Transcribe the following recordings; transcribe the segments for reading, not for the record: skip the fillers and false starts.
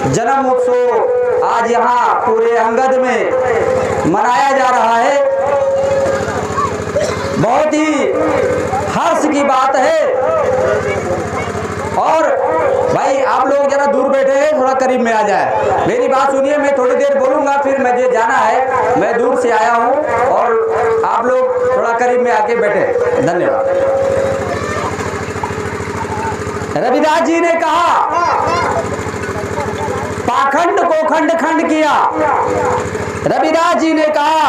जन्म उत्सव आज यहाँ पूरे अंगद में मनाया जा रहा है। बहुत ही हर्ष की बात है। और भाई आप लोग जरा दूर बैठे हैं, थोड़ा करीब में आ जाए। मेरी बात सुनिए, मैं थोड़ी देर बोलूंगा, फिर मुझे जाना है। मैं दूर से आया हूँ और आप लोग थोड़ा करीब में आके बैठे। धन्यवाद। रविदास जी ने कहा, पाखंड को खंड खंड किया। रविदास जी ने कहा,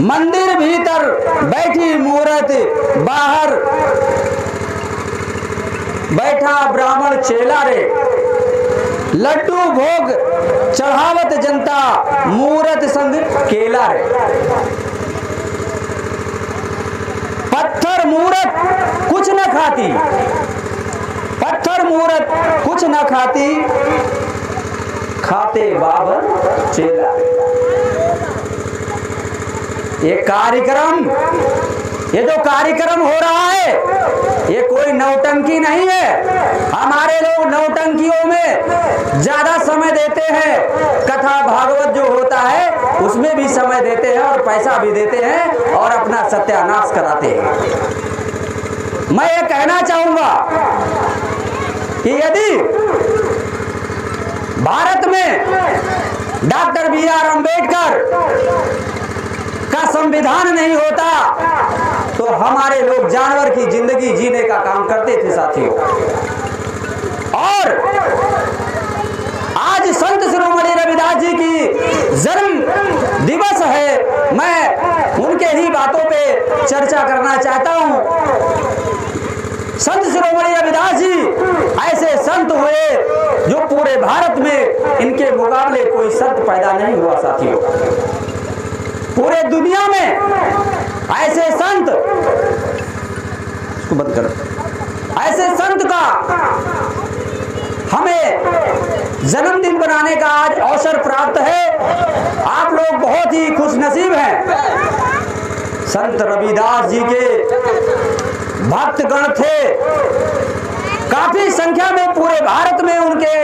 मंदिर भीतर बैठी मूरत, बाहर बैठा ब्राह्मण चेला रे। लड्डू भोग चढ़ावत जनता, मूरत संग केला रे। पत्थर मूरत कुछ न खाती, पत्थर मूरत कुछ न खाती, खाते बाबर चेला। ये कार्यक्रम, ये जो कार्यक्रम हो रहा है, ये कोई नौटंकी नहीं है। हमारे लोग नौटंकियों में ज्यादा समय देते हैं। कथा भागवत जो होता है उसमें भी समय देते हैं और पैसा भी देते हैं और अपना सत्यानाश कराते हैं। मैं ये कहना चाहूंगा कि यदि भारत में डॉक्टर बी.आर. अम्बेडकर का संविधान नहीं होता तो हमारे लोग जानवर की जिंदगी जीने का काम करते थे साथियों। और आज संत शिरोमणि रविदास जी की जन्म दिवस है। मैं उनके ही बातों पे चर्चा करना चाहता हूं। संत शिरोमणि रविदास जी ऐसे संत हुए जो पूरे भारत में इनके मुकाबले कोई संत पैदा नहीं हुआ साथियों। पूरे दुनिया में ऐसे संत, इसको बंद करो, ऐसे संत का हमें जन्मदिन बनाने का आज अवसर प्राप्त है। आप लोग बहुत ही खुशनसीब हैं। संत रविदास जी के भक्तगण थे, काफी संख्या में पूरे भारत में उनके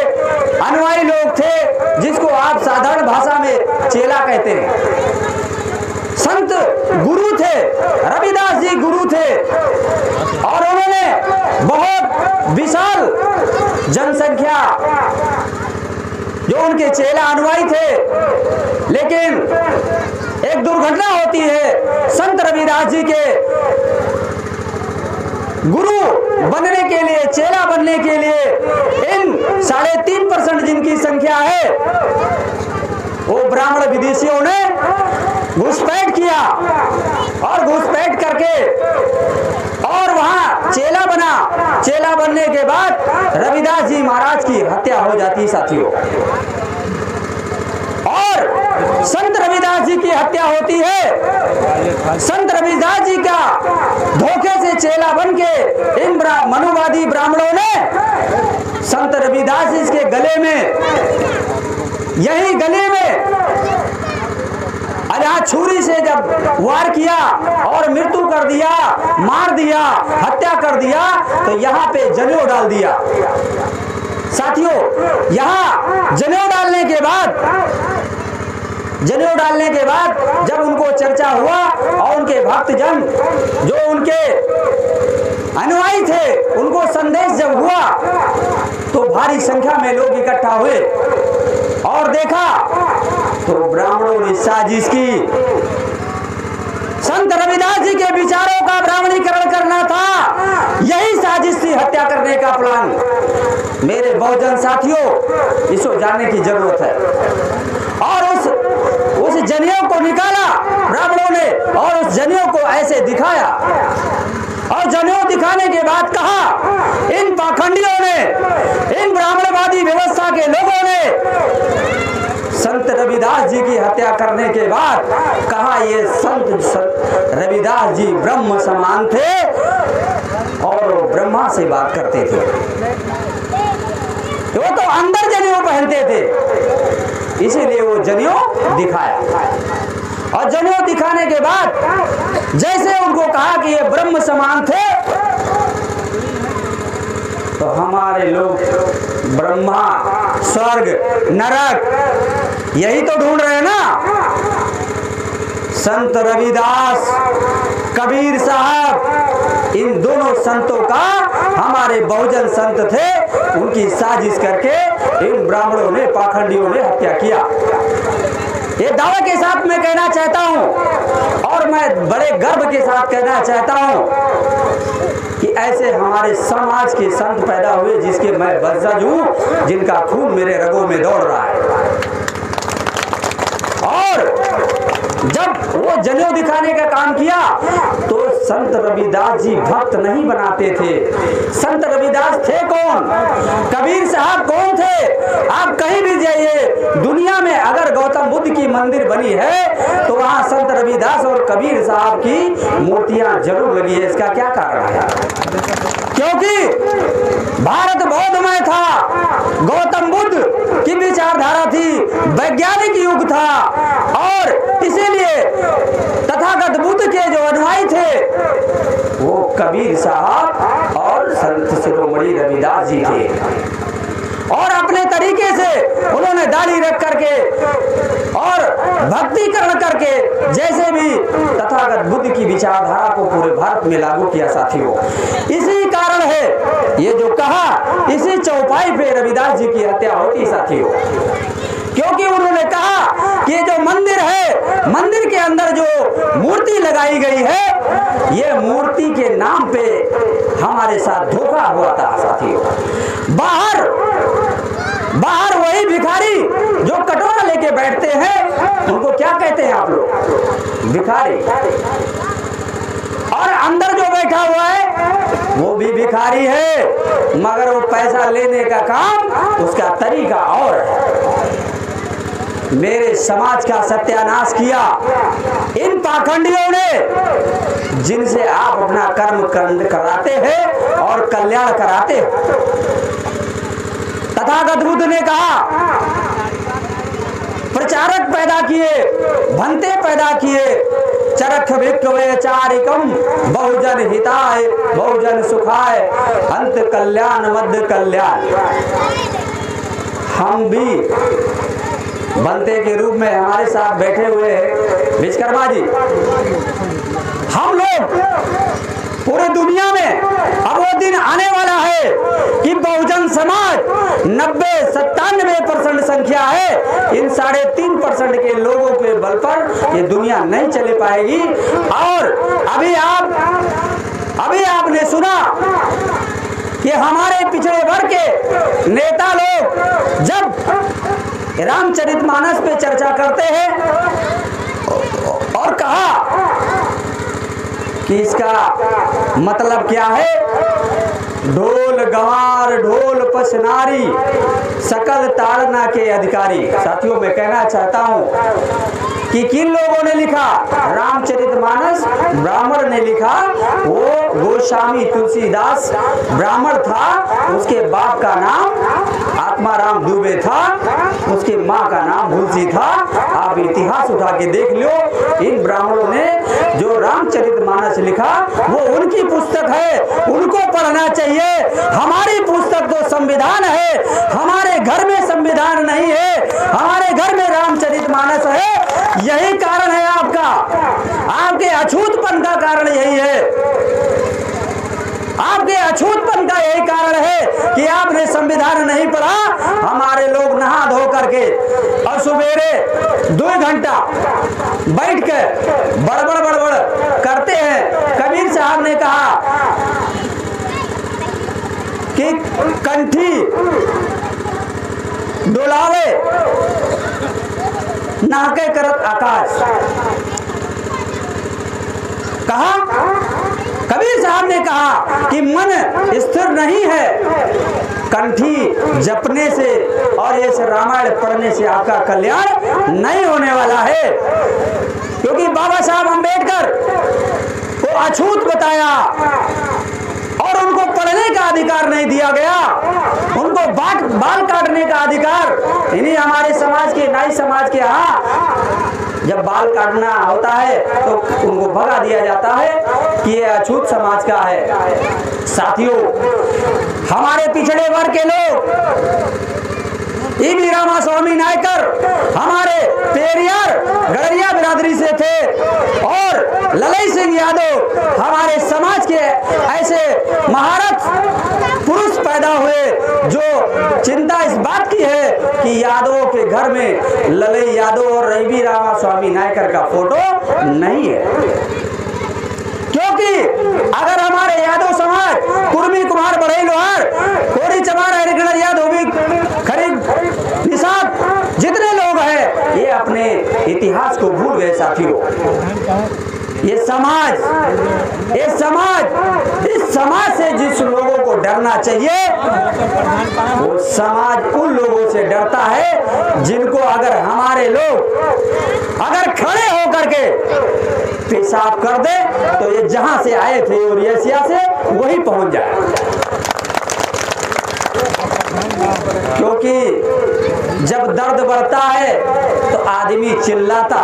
अनुयायी लोग थे, जिसको आप साधारण भाषा में चेला कहते हैं। संत गुरु थे, रविदास जी गुरु थे और उन्होंने बहुत विशाल जनसंख्या जो उनके चेला अनुयायी थे। लेकिन एक दुर्घटना होती है, संत रविदास जी के गुरु बनने के लिए, चेला बनने के लिए इन 3.5% जिनकी संख्या है, वो ब्राह्मण विदेशियों ने घुसपैठ किया और घुसपैठ करके और वहां चेला बना। चेला बनने के बाद रविदास जी महाराज की हत्या हो जाती साथियों। और संत रविदास जी की हत्या होती है। संत रविदास जी का धोखे से चेला बन के इन मनुवादी ब्राह्मणों ने संत रविदास जी के गले में, यही गले में छुरी से जब वार किया और मृत्यु कर दिया, मार दिया, हत्या कर दिया, तो यहाँ पे जनेऊ डाल दिया साथियों। यहाँ जनेऊ डालने के बाद जब उनको चर्चा हुआ और उनके भक्तजन जो उनके अनुयायी थे उनको संदेश जब हुआ तो भारी संख्या में लोग इकट्ठा हुए और देखा तो ब्राह्मणों ने साजिश की। संत रविदास जी के विचारों का ब्राह्मणीकरण करना था, यही साजिश थी हत्या करने का प्लान। मेरे बहुजन साथियों, इसको जानने की जरूरत है। और उस जनेऊ को निकाला ब्राह्मणों ने और उस जनेऊ को ऐसे दिखाया और जनेऊ दिखाने के बाद कहा, इन पाखंडियों ने, इन ब्राह्मणवादी व्यवस्था के लोगों ने संत रविदास जी की हत्या करने के बाद कहा, ये संत रविदास जी ब्रह्म समान थे और वो ब्रह्मा से बात करते थे। वो तो अंदर जनेऊ पहनते थे, इसीलिए वो जनेऊ दिखाया। और जनेऊ दिखाने के बाद जैसे उनको कहा कि ये ब्रह्म समान थे, तो तो हमारे लोग ब्रह्मा, स्वर्ग, नरक यही तो ढूंढ रहे हैं ना। संत रविदास, कबीर साहब, इन दोनों संतों का हमारे बहुजन संत थे, उनकी साजिश करके इन ब्राह्मणों ने, पाखंडियों ने हत्या किया। ये दावे के साथ मैं कहना चाहता हूं और मैं बड़े गर्व के साथ कहना चाहता हूं कि ऐसे हमारे समाज के संत पैदा हुए जिसके मैं वंशज हूं, जिनका खून मेरे रगों में दौड़ रहा है। और जब वो जनेऊ दिखाने का काम किया तो संत रविदास जी भक्त नहीं बनाते थे। संत रविदास थे कौन? कबीर साहब कौन थे? आप कहीं भी जाइए दुनिया में, अगर गौतम बुद्ध की मंदिर बनी है तो वहां संत रविदास और कबीर साहब की मूर्तियां जरूर लगी है। इसका क्या कारण है? क्योंकि भारत बौद्धमय था, गौतम बुद्ध की विचारधारा थी, वैज्ञानिक युग था और इसीलिए तथागत बुद्ध के जो अनुयायी थे वो कबीर साहब और संत शिरोमणि रविदास जी थे। और अपने तरीके से उन्होंने दाढ़ी रख करके और भक्तिकरण करके जैसे भी तथागत बुद्ध की विचारधारा को पूरे भारत में लागू किया साथियों। इसी कारण है ये जो कहा, इसी चौपाई पे रविदास जी की हत्या होती साथियों, क्योंकि उन्होंने कहा कि जो मंदिर है, मंदिर के अंदर जो मूर्ति लगाई गई है, ये मूर्ति के नाम पे हमारे साथ धोखा हुआ था साथियों। बाहर वही भिखारी जो कटोरा लेके बैठते हैं उनको क्या कहते हैं आप लोग? भिखारी। और अंदर जो बैठा हुआ है वो भी भिखारी है, मगर वो पैसा लेने का काम उसका तरीका और है। मेरे समाज का सत्यानाश किया इन पाखंडियों ने, जिनसे आप अपना कर्म कराते हैं और कल्याण कराते हैं। तथागत बुद्ध ने कहा, प्रचारक पैदा किए, भंते पैदा किए, चरख भिक्खवे चारिकम बहुजन हिताय बहुजन सुखाय अंत कल्याण मध्य कल्याण। हम भी बनते के रूप में हमारे साथ बैठे हुए हैं विश्वकर्मा जी। हम लोग पूरे दुनिया में अब वो दिन आने वाला है कि बहुजन समाज 90-97% संख्या है, इन 3.5% के लोगों के बल पर ये दुनिया नहीं चले पाएगी। और अभी आपने सुना कि हमारे पिछड़े वर्ग के नेता लोग जब रामचरितमानस पे चर्चा करते हैं और कहा कि इसका मतलब क्या है, ढोल गंवार ढोल पसनारी सकल ताड़ना के अधिकारी। साथियों मैं कहना चाहता हूं कि किन लोगों ने लिखा? रामचरितमानस ब्राह्मण ने लिखा, वो गोस्वामी तुलसीदास ब्राह्मण था, उसके बाप का नाम आत्माराम दुबे था, उसके माँ का नाम भुलसी था। आप इतिहास उठा के देख लो, इन ब्राह्मणों ने जो रामचरितमानस लिखा वो उनकी पुस्तक है, उनको पढ़ना चाहिए। हमारी पुस्तक तो संविधान है, हमारे घर में संविधान नहीं है, हमारे घर में रामचरितमानस है। यही कारण है आपके अछूतपन का कारण यही है, आपके अछूतपन का यही कारण है कि आपने संविधान नहीं पढ़ा। हमारे लोग नहा धो करके और सुबेरे 2 घंटा बैठ के बड़बड़ करते हैं। कबीर साहब ने कहा कि कंठी डोलावे नाके करत आकाश। कहा कबीर साहब ने कहा कि मन स्थिर नहीं है, कंठी जपने से और ये रामायण पढ़ने से आपका कल्याण नहीं होने वाला है। क्योंकि बाबा साहब अम्बेडकर को अछूत बताया और उनको पढ़ने का अधिकार नहीं दिया गया, उनको बाल काटने का अधिकार इन्हीं हमारे समाज के, नाई समाज के यहाँ जब बाल काटना होता है तो उनको भगा दिया जाता है कि ये अछूत समाज का है। साथियों हमारे पिछड़े वर्ग के लोग ईवी रामास्वामी नायकर हमारे पेरियार गड़रिया बिरादरी से थे और ललई सिंह यादव हमारे समाज के ऐसे महारथ पुरुष पैदा हुए जो चिंता इस बात की है कि यादवों के घर में ललई यादव और ईवी रामास्वामी नायकर का फोटो नहीं है, क्योंकि अगर हमारे यादव समाज कुर्मी कुमार बढ़ई लोहार कोरी चमार हरिगढ़ यादव भी खरीद निषाद जितने लोग हैं ये अपने इतिहास को भूल गए साथियों। ये समाज इस समाज से जिस लोगों को डरना चाहिए वो समाज उन लोगों से डरता है जिनको अगर हमारे लोग अगर खड़े होकर के पेशाब कर दे तो ये जहां से आए थे और एशिया से वही पहुंच जाए, क्योंकि जब दर्द बढ़ता है तो आदमी चिल्लाता।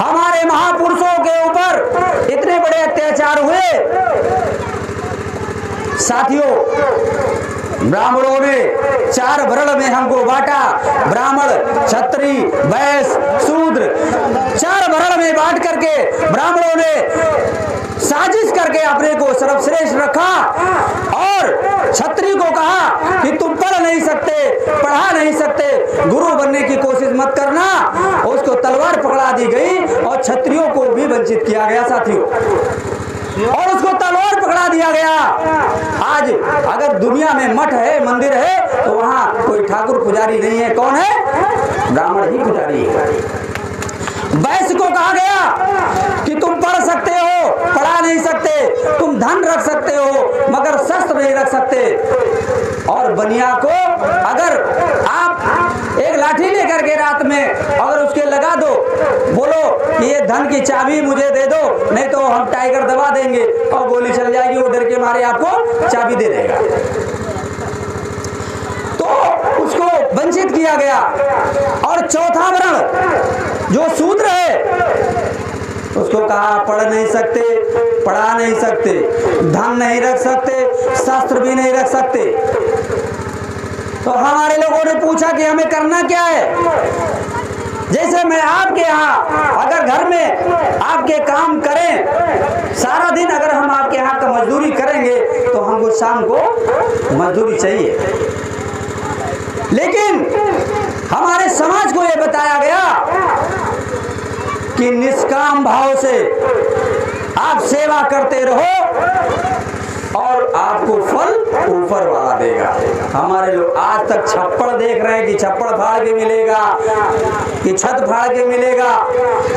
हमारे महापुरुषों के ऊपर इतने बड़े अत्याचार हुए साथियों, ब्राह्मणों ने 4 वर्ण में हमको बांटा, ब्राह्मण क्षत्रिय वैश्य शूद्र 4 वर्ण में बांट करके ब्राह्मणों ने साजिश करके अपने को सर्वश्रेष्ठ रखा और क्षत्रिय को कहा कि तुम पढ़ नहीं सकते, पढ़ा नहीं सकते, गुरु बनने की कोशिश मत करना। उसको तलवार पकड़ा दी गई और क्षत्रियों को भी वंचित किया गया साथियों, और उसको तलवार पकड़ा दिया गया। आज अगर दुनिया में मठ है, मंदिर है, तो वहां कोई ठाकुर पुजारी नहीं है, कौन है? ब्राह्मण ही पुजारी है। वैश्य को कहा गया कि तुम पढ़ सकते हो, पढ़ा नहीं सकते, तुम धन रख सकते हो मगर शस्त्र नहीं रख सकते। और बनिया को अगर आप एक लाठी लेकर के रात में अगर उसके लगा दो, बोलो कि ये धन की चाबी मुझे दे दो, नहीं तो हम टाइगर दबा देंगे, और गोली चल जाएगी, वो डर के मारे आपको चाबी दे देगा, तो उसको वंचित किया गया। और चौथा वर्ण जो शूद्र है उसको कहा पढ़ नहीं सकते, पढ़ा नहीं सकते, धन नहीं रख सकते, शास्त्र भी नहीं रख सकते। तो हमारे लोगों ने पूछा कि हमें करना क्या है। जैसे मैं आपके यहाँ अगर घर में आपके काम करें, सारा दिन अगर हम आपके यहाँ का मजदूरी करेंगे तो हमको शाम को मजदूरी चाहिए, लेकिन हमारे समाज को यह बताया गया कि निष्काम भाव से आप सेवा करते रहो और आपको फल ऊपर वाला देगा। हमारे लोग आज तक छप्पड़ देख रहे हैं कि छप्पड़ फाड़ के मिलेगा, कि छत फाड़ के मिलेगा,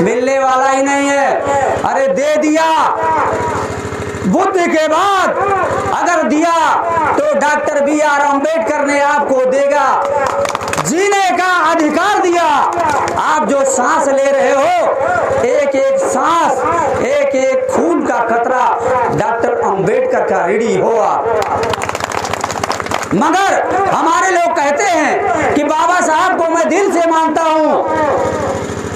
मिलने वाला ही नहीं है। अरे दे दिया, बुद्ध के बाद अगर दिया तो डॉक्टर B.R. अम्बेडकर ने आपको देगा, जीने का अधिकार दिया। आप जो सांस ले रहे हो, एक एक सांस, एक एक खून का कतरा डॉक्टर अम्बेडकर का ऋणी हो आप। मगर हमारे लोग कहते हैं कि बाबा साहब को मैं दिल से मानता हूं।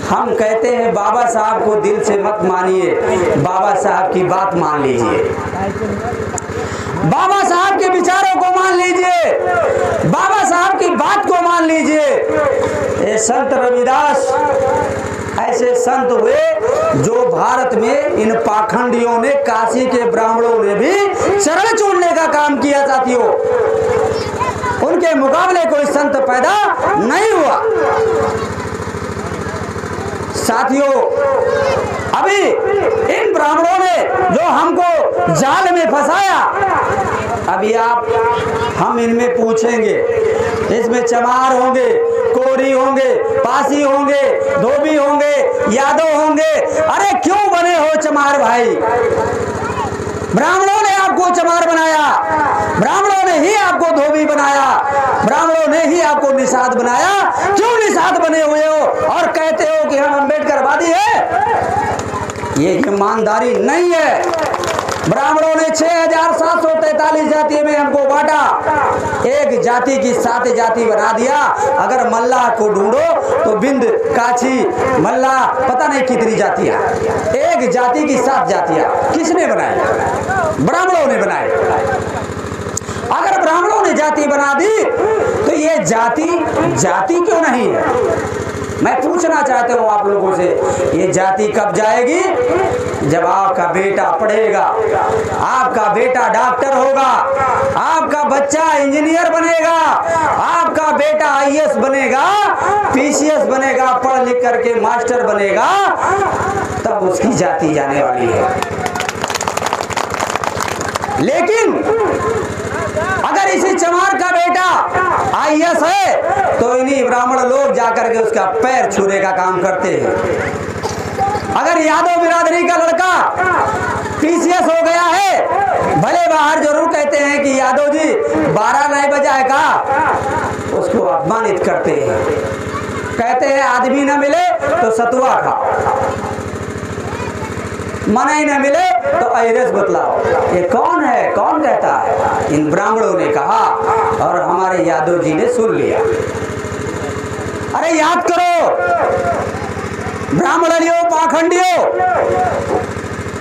हम कहते हैं बाबा साहब को दिल से मत मानिए, बाबा साहब की बात मान लीजिए, बाबा साहब के विचारों को मान लीजिए, बाबा साहब की बात को मान लीजिए। ये संत रविदास ऐसे संत हुए जो भारत में इन पाखंडियों ने, काशी के ब्राह्मणों ने भी चरण छोड़ने का काम किया साथियों। उनके मुकाबले कोई संत पैदा नहीं हुआ साथियों। अभी इन ब्राह्मणों ने जो हमको जाल में फंसाया, अभी हम इनमें पूछेंगे, इसमें चमार होंगे, कोरी होंगे, पासी होंगे, धोबी होंगे, यादव होंगे। अरे क्यों बने हो चमार भाई? ब्राह्मणों ने आपको चमार बनाया, ब्राह्मणों ने ही आपको धोबी बनाया, ब्राह्मणों ने ही आपको निषाद बनाया। क्यों निषाद बने हुए हो और कहते हो कि हम अम्बेडकरवादी है? ये ईमानदारी नहीं है। ब्राह्मणों ने 6743 जाति में हमको बांटा, एक जाति की 7 जाति बना दिया। अगर मल्लाह को ढूंढो तो बिंद, काछी, मल्लाह, पता नहीं कितनी जातियां, एक जाति की 7 जातियां किसने बनाई? ब्राह्मणों ने बनाए। ब्राह्मणों ने जाति बना दी, तो ये जाति जाति क्यों नहीं है? मैं पूछना चाहता हूँ आप लोगों से, ये जाति कब जाएगी? जब आपका बेटा पढ़ेगा, आपका बेटा डॉक्टर होगा, आपका बच्चा इंजीनियर बनेगा, आपका बेटा आईएएस बनेगा, पीसीएस बनेगा, पढ़ लिख करके मास्टर बनेगा, तब उसकी जाति जाने वाली है। लेकिन अगर इसी चमार का बेटा आईएएस है तो इन्हीं ब्राह्मण लोग जाकर के उसका पैर छूने का काम करते हैं। अगर यादव बिरादरी का लड़का पीसीएस हो गया है, भले बाहर जरूर कहते हैं कि यादव जी 12 नहीं बजा है का, उसको अपमानित करते हैं। कहते हैं आदमी न मिले तो सतुआ खाओ, मन ही न मिले तो अहिरस बतलाओ। ये कौन है, कौन कहता है? इन ब्राह्मणों ने कहा और हमारे यादव जी ने सुन लिया। अरे याद करो ब्राह्मणियों, पाखंडियों,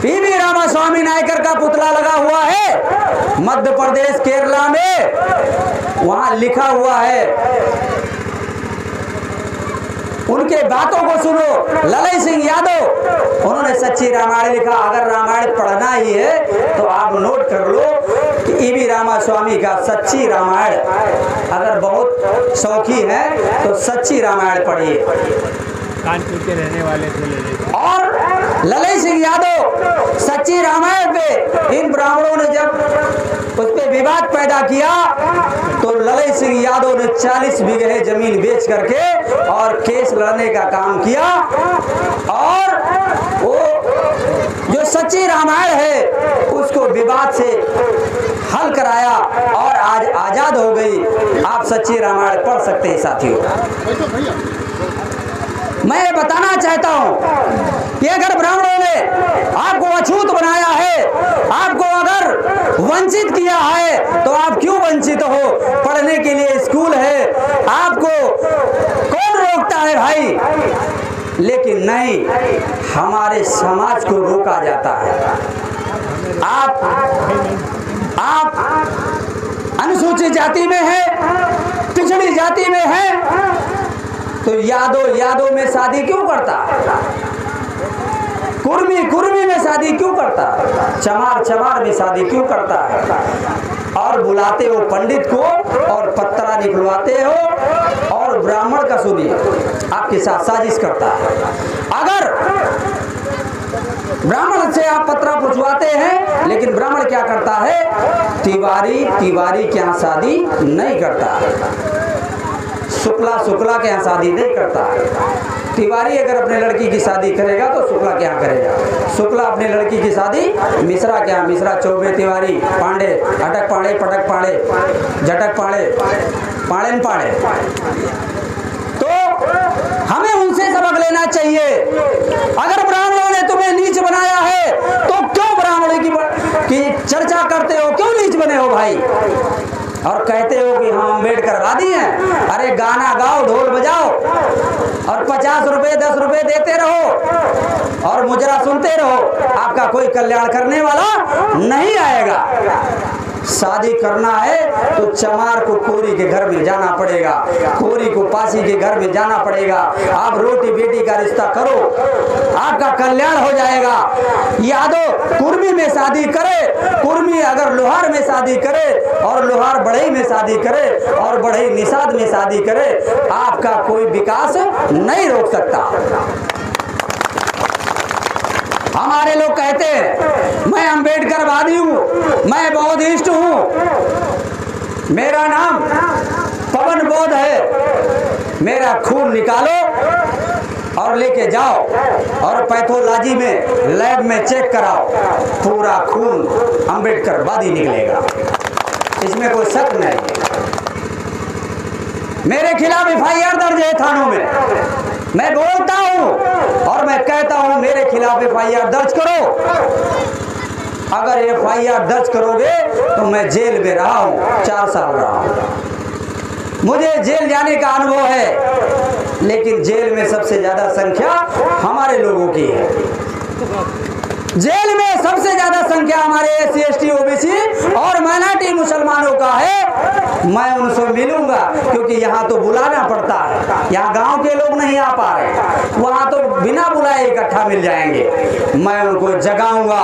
पीवी रामास्वामी नायकर का पुतला लगा हुआ है मध्य प्रदेश केरला में, वहां लिखा हुआ है, उनके बातों को सुनो। ललई सिंह यादव, उन्होंने सच्ची रामायण लिखा। अगर रामायण पढ़ना ही है तो आप नोट कर लो कि ईवी रामास्वामी का सच्ची रामायण, अगर बहुत शौकी है तो सच्ची रामायण पढ़िए। कानपुर के रहने वाले थे। और ललई सिंह यादव सच्ची रामायण पे इन ब्राह्मणों ने जब उस पे विवाद पैदा किया तो ललई सिंह यादव ने 40 बीघे जमीन बेच करके और केस लड़ने का काम किया, और वो जो सच्ची रामायण है उसको विवाद से हल कराया और आज आजाद हो गई। आप सच्ची रामायण पढ़ सकते हैं साथियों। मैं ये बताना चाहता हूं कि अगर ब्राह्मणों ने आपको अछूत बनाया है, आपको अगर वंचित किया है, तो आप क्यों वंचित हो? पढ़ने के लिए स्कूल है, आपको कौन रोकता है भाई? लेकिन नहीं, हमारे समाज को रोका जाता है। आप अनुसूचित जाति में है, पिछड़ी जाति में है, तो यादव में शादी क्यों करता? कुर्मी में शादी क्यों करता? चमार में शादी क्यों करता है? और बुलाते हो पंडित को और पत्रा निकलवाते हो और ब्राह्मण का सुनिए आपके साथ साजिश करता है। अगर ब्राह्मण से आप पत्रा पूछवाते हैं, लेकिन ब्राह्मण क्या करता है? तिवारी के यहाँ शादी नहीं करता, शुक्ला के यहाँ शादी नहीं करता। तिवारी अगर अपने लड़की की शादी करेगा तो शुक्ला के यहाँ करेगा, शुक्ला अपनी लड़की की शादी मिश्रा के यहाँ, मिश्रा चौबे तिवारी पांडे, अटक पाड़े, पटक पाड़े, झटक पाड़े, पाड़ेन पाड़े। तो हमें उनसे सबक लेना चाहिए। अगर ब्राह्मणों ने तुम्हें नीच बनाया है तो क्यों ब्राह्मणों की चर्चा करते हो? क्यों नीच बने हो भाई? और कहते हो कि हम अम्बेडकरवादी हैं। अरे गाना गाओ, ढोल बजाओ और 50 रुपए 10 रुपए देते रहो और मुजरा सुनते रहो, आपका कोई कल्याण करने वाला नहीं आएगा। शादी करना है तो चमार को कोरी के घर में जाना पड़ेगा, कोरी को पासी के घर में जाना पड़ेगा। आप रोटी बेटी का रिश्ता करो, आपका कल्याण हो जाएगा। यादव कुर्मी में शादी करे, कुर्मी अगर लोहार में शादी करे और लोहार बढ़ई में शादी करे और बढ़ई निषाद में शादी करे, आपका कोई विकास नहीं रोक सकता। हमारे लोग कहते हैं मैं अम्बेडकरवादी हूँ, मैं बौद्धिस्ट हूँ, मेरा नाम पवन बौद्ध है, मेरा खून निकालो और लेके जाओ और पैथोलॉजी में लैब में चेक कराओ, पूरा खून अम्बेडकरवादी निकलेगा, इसमें कोई शक नहीं है। मेरे खिलाफ एफआईआर दर्ज है थानों में, मैं बोलता हूं और मैं कहता हूं मेरे खिलाफ एफआईआर दर्ज करो। अगर एफआईआर दर्ज करोगे तो मैं जेल में रहा हूं, 4 साल रहा हूं, मुझे जेल जाने का अनुभव है, लेकिन जेल में सबसे ज्यादा संख्या हमारे लोगों की है। जेल में सबसे ज्यादा संख्या हमारे SC ST OBC और माइनॉरिटी मुसलमानों का है। मैं उनसे मिलूंगा, क्योंकि यहाँ तो बुलाना पड़ता है, यहाँ गांव के लोग नहीं आ पा रहे, वहाँ तो बिना बुलाए इकट्ठा मिल जाएंगे। मैं उनको जगाऊंगा,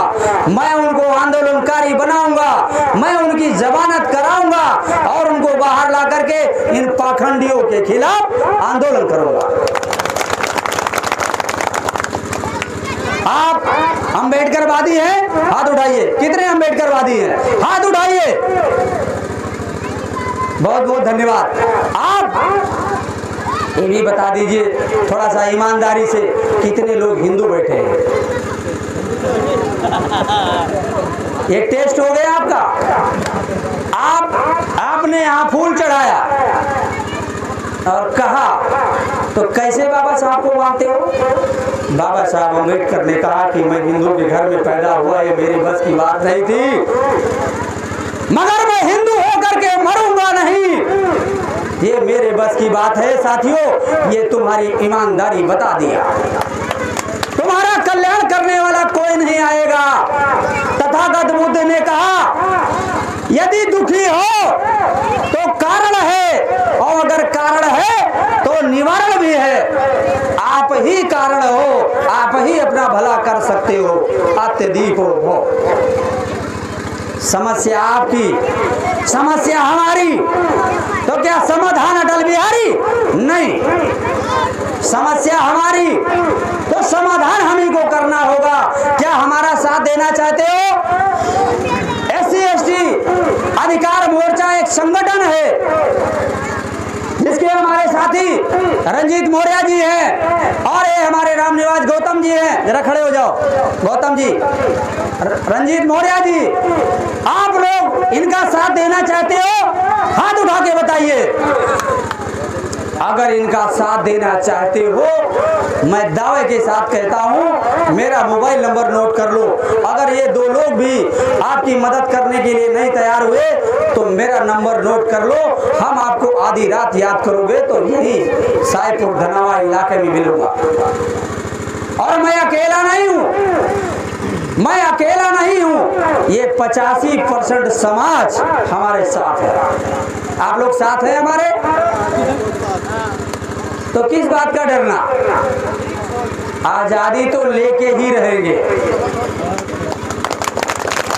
मैं उनको आंदोलनकारी बनाऊंगा, मैं उनकी जमानत कराऊंगा और उनको बाहर ला करके इन पाखंडियों के खिलाफ आंदोलन करूंगा। आप अंबेडकरवादी हैं? हाथ उठाइए। कितने अंबेडकरवादी हैं? हाथ उठाइए। बहुत बहुत धन्यवाद। आप ये भी बता दीजिए थोड़ा सा ईमानदारी से, कितने लोग हिंदू बैठे हैं? ये टेस्ट हो गया आपका। आपने यहाँ फूल चढ़ाया और कहा, तो कैसे बाबा साहब को मानते हो? बाबा साहब अम्बेडकर ने कहा कि मैं हिंदू के घर में पैदा हुआ, ये मेरी बस की बात नहीं थी, मगर मैं हिंदू होकर के मरूंगा नहीं, ये मेरे बस की बात है। साथियों, ये तुम्हारी ईमानदारी बता दिया। तुम्हारा कल्याण करने वाला कोई नहीं आएगा। तथागत बुद्ध ने कहा, यदि दुखी हो तो कारण है, और अगर कारण है तो निवारण भी है। आप ही कारण हो, आप ही अपना भला कर सकते हो। अत्यदीपो हो। समस्या आपकी, समस्या हमारी, तो क्या समाधान अटल बिहारी? नहीं। समस्या हमारी तो समाधान हम ही को करना होगा। क्या हमारा साथ देना चाहते हो? SC ST अधिकार मोर्चा एक संगठन है जिसके हमारे साथी रंजीत मौर्य जी हैं और ये हमारे रामनिवास गौतम जी हैं। जरा खड़े हो जाओ गौतम जी, रंजीत मौर्य जी, आप लोग इनका साथ देना चाहते हो? हाथ उठा के बताइए। अगर इनका साथ देना चाहते हो, मैं दावे के साथ कहता हूं, मेरा मोबाइल नंबर नोट कर लो। अगर ये दो लोग भी आपकी मदद करने के लिए नहीं तैयार हुए तो मेरा नंबर नोट कर लो। हम आपको आधी रात याद करोगे तो यही साईपुर धनावा इलाके में मिलूंगा। और मैं अकेला नहीं हूं, मैं अकेला नहीं हूं, ये 85% समाज हमारे साथ है। आप लोग साथ हैं हमारे, तो किस बात का डरना? आजादी तो लेके ही रहेंगे।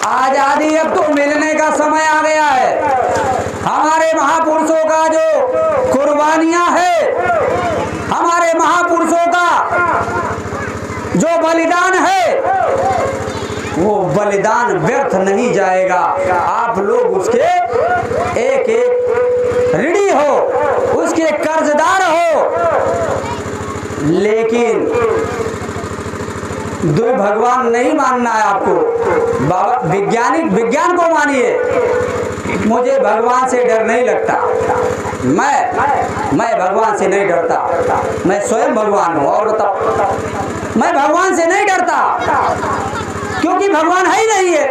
आजादी अब तो मिलने का समय आ गया है। हमारे महापुरुषों का जो कुर्बानियां है, हमारे महापुरुषों का जो बलिदान है, वो बलिदान व्यर्थ नहीं जाएगा। आप लोग उसके एक एक ऋणी हो, उसके कर्जदार हो। लेकिन दो भगवान नहीं मानना है आपको। बाबा विज्ञान को मानिए। मुझे भगवान से डर नहीं लगता। मैं भगवान से नहीं डरता। मैं स्वयं भगवान हूँ। और बताओ, मैं भगवान से नहीं डरता क्योंकि भगवान है ही नहीं है।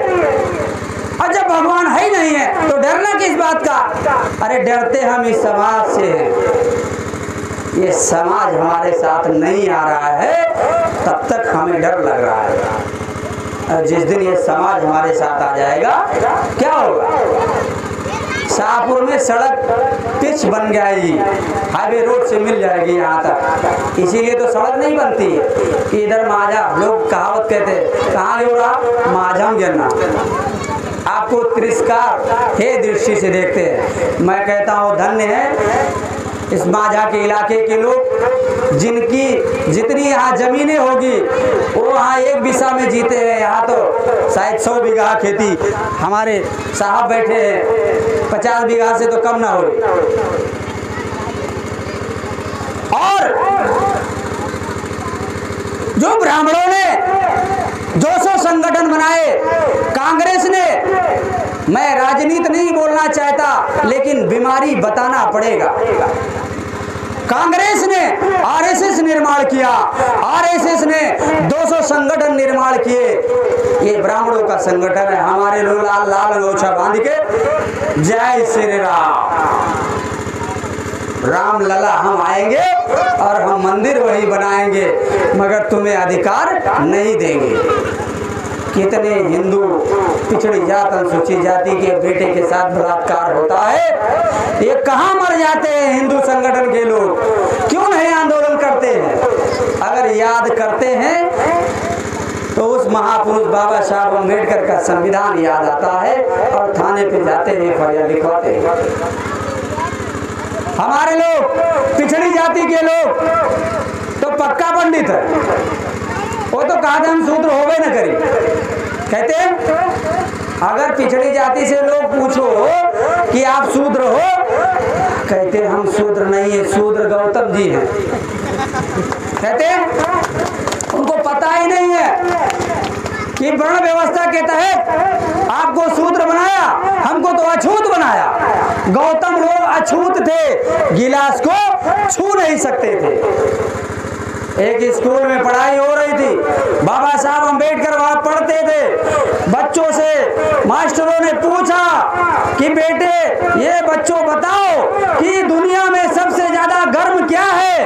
और जब भगवान है ही नहीं है तो डरना किस बात का? अरे डरते हम इस समाज से हैं। ये समाज हमारे साथ नहीं आ रहा है तब तक हमें डर लग रहा है। और जिस दिन ये समाज हमारे साथ आ जाएगा, क्या होगा? शाहपुर में सड़क पिच बन जाएगी, हाईवे रोड से मिल जाएगी यहाँ तक। इसीलिए तो सड़क नहीं बनती कि इधर माजा, लोग कहावत कहते हैं, कहाँ हो रहा माझम गिरना। आपको तिरस्कार हे दृष्टि से देखते हैं। मैं कहता हूँ धन्य है इस माझा के इलाके के लोग, जिनकी जितनी यहाँ जमीनें होगी वो वहाँ एक बिस्सा में जीते हैं। यहाँ तो शायद 100 बीघा खेती हमारे साहब बैठे हैं, 50 बीघा से तो कम ना हो। और जो ब्राह्मणों ने 200 संगठन बनाए, कांग्रेस ने, मैं राजनीति नहीं बोलना चाहता लेकिन बीमारी बताना पड़ेगा। कांग्रेस ने आरएसएस निर्माण किया, आरएसएस ने 200 संगठन निर्माण किए। ये ब्राह्मणों का संगठन है। हमारे लोग लाल लाल अंगोछा बांध के जय श्री राम लला हम आएंगे और हम मंदिर वही बनाएंगे, मगर तुम्हें अधिकार नहीं देंगे। कितने हिंदू पिछड़ी जात अनुसूचित जाति के बेटे के साथ बलात्कार होता है। ये कहाँ मर जाते हैं हिंदू संगठन के लोग, क्यों नहीं आंदोलन करते हैं? अगर याद करते हैं तो उस महापुरुष बाबा साहब अम्बेडकर का संविधान याद आता है और थाने पे जाते हैं, FIR लिखवाते हैं। हमारे लोग पिछड़ी जाति के लोग तो पक्का पंडित है, वो तो कहा हम शूद्र होवे न करी। कहते हैं अगर पिछड़ी जाति से लोग पूछो कि आप शूद्र हो, कहते हम शूद्र नहीं है, शूद्र गौतम जी हैं। कहते हैं उनको पता ही नहीं है कि वर्ण व्यवस्था के तहत आपको शूद्र बनाया, हमको तो अछूत बनाया। गौतम लोग अछूत थे, गिलास को छू नहीं सकते थे। एक स्कूल में पढ़ाई हो रही थी, बाबा साहब अम्बेडकर वहां पढ़ते थे। बच्चों से मास्टरों ने पूछा कि बेटे ये बच्चों बताओ कि दुनिया में सबसे ज्यादा गर्म क्या है?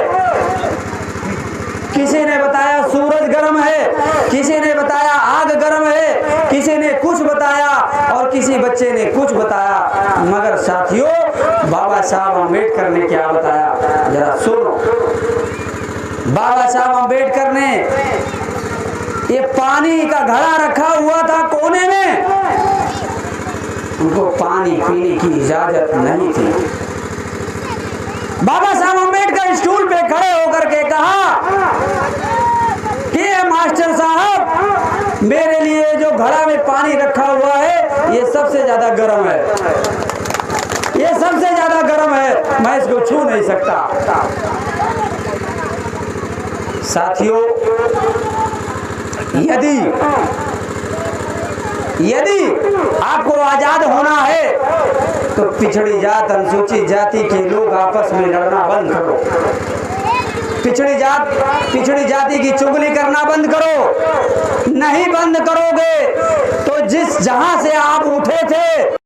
किसी ने बताया सूरज गर्म है, किसी ने बताया आग गर्म है, किसी ने कुछ बताया और किसी बच्चे ने कुछ बताया। मगर साथियों बाबा साहब अम्बेडकर ने क्या बताया, जरा सुनो। बाबा साहब अम्बेडकर ने ये पानी का घड़ा रखा हुआ था कोने में, उनको पानी पीने की इजाजत नहीं थी। बाबा साहब अम्बेडकर स्टूल पे खड़े होकर के कहा कि मास्टर साहब मेरे लिए जो घड़ा में पानी रखा हुआ है ये सबसे ज्यादा गर्म है, ये सबसे ज्यादा गर्म है, मैं इसको छू नहीं सकता। साथियों यदि आपको आजाद होना है तो पिछड़ी जात अनुसूचित जाति के लोग आपस में लड़ना बंद करो, पिछड़ी जाति की चुगली करना बंद करो। नहीं बंद करोगे तो जहां से आप उठे थे